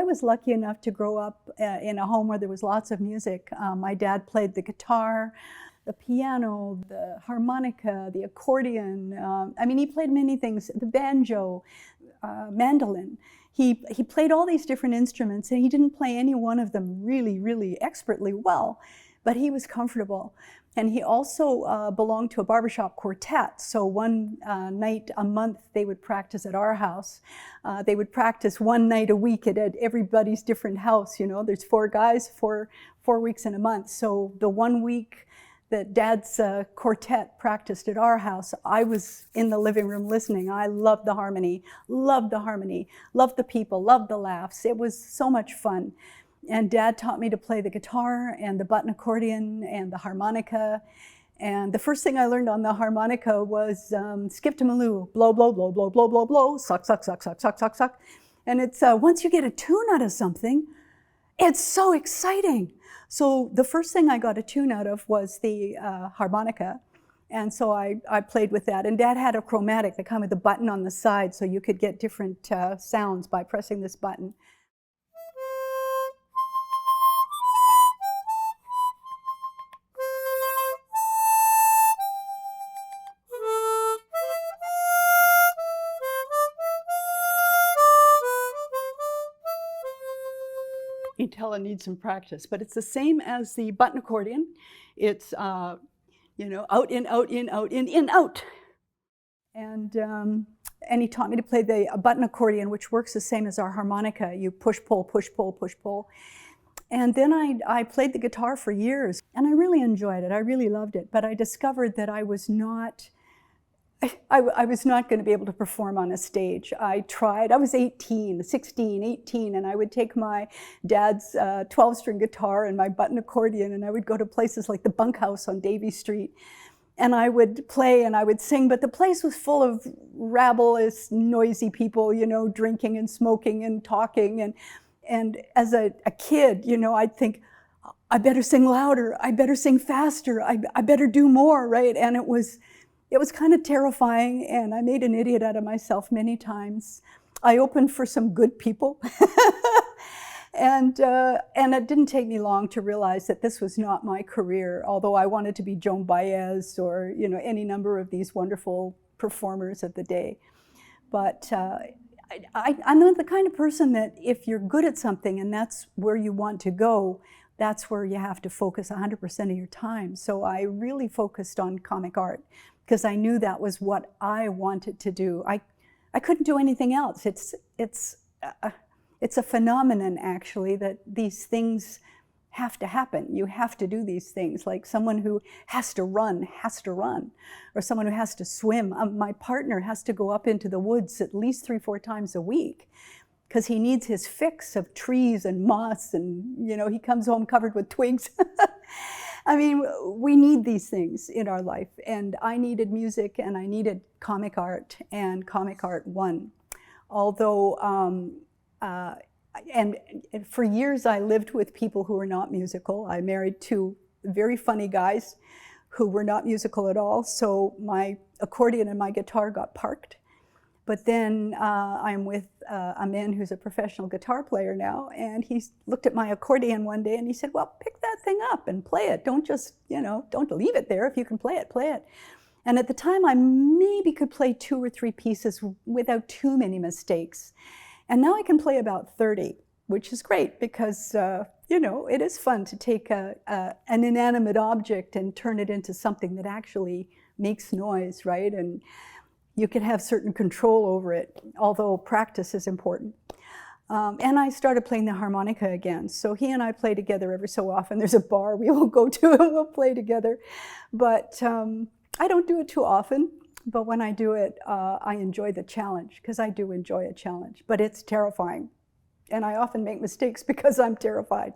was lucky enough to grow up in a home where there was lots of music. My dad played the guitar, the piano, the harmonica, the accordion. I mean, he played many things, the banjo, mandolin. He played all these different instruments, and he didn't play any one of them really, really expertly well, but he was comfortable. And he also belonged to a barbershop quartet. So one night a month, they would practice at our house. They would practice one night a week at everybody's different house. You know, there's 4 guys, four weeks in a month. So the 1 week that Dad's quartet practiced at our house, I was in the living room listening. I loved the harmony, loved the people, loved the laughs. It was so much fun. And Dad taught me to play the guitar and the button accordion and the harmonica. And the first thing I learned on the harmonica was skip-to-maloo, blow, blow, blow, blow, blow, blow, blow, suck, suck, suck, suck, suck, suck, suck. And it's once you get a tune out of something, it's so exciting. So the first thing I got a tune out of was the harmonica. And so I played with that. And Dad had a chromatic that came with a button on the side, so you could get different sounds by pressing this button. You can tell it needs some practice, but it's the same as the button accordion. It's, you know, out, in, out, in, out, in, out. And he taught me to play the button accordion, which works the same as our harmonica. You push, pull, push, pull, push, pull. And then I played the guitar for years, and I really enjoyed it. I really loved it, but I discovered that I was not going to be able to perform on a stage. I tried. I was 16, 18, and I would take my dad's 12-string guitar and my button accordion, and I would go to places like the Bunkhouse on Davie Street, and I would play and I would sing, but the place was full of rabble-ous, noisy people, you know, drinking and smoking and talking, and as a kid, you know, I'd think, I better sing louder, I better sing faster, I better do more, right? And it was kind of terrifying, and I made an idiot out of myself many times. I opened for some good people, and it didn't take me long to realize that this was not my career, although I wanted to be Joan Baez or, you know, any number of these wonderful performers of the day. But I'm the kind of person that if you're good at something and that's where you want to go, that's where you have to focus 100% of your time. So I really focused on comic art, because I knew that was what I wanted to do. I couldn't do anything else. It's a phenomenon, actually, that these things have to happen. You have to do these things. Like someone who has to run, or someone who has to swim. My partner has to go up into the woods at least 3-4 times a week, because he needs his fix of trees and moss, and, you know, he comes home covered with twigs. I mean, we need these things in our life, and I needed music and I needed comic art, and comic art won. Although, and for years I lived with people who were not musical. I married 2 very funny guys who were not musical at all, so my accordion and my guitar got parked. But then I'm with a man who's a professional guitar player now, and he looked at my accordion one day and he said, well, pick that thing up and play it. Don't just, you know, don't leave it there. If you can play it, play it. And at the time, I maybe could play 2 or 3 pieces without too many mistakes. And now I can play about 30, which is great because, you know, it is fun to take an inanimate object and turn it into something that actually makes noise, right? And you can have certain control over it, although practice is important. And I started playing the harmonica again. So he and I play together every so often. There's a bar we will go to and we'll play together. But I don't do it too often. But when I do it, I enjoy the challenge, because I do enjoy a challenge. But it's terrifying. And I often make mistakes because I'm terrified.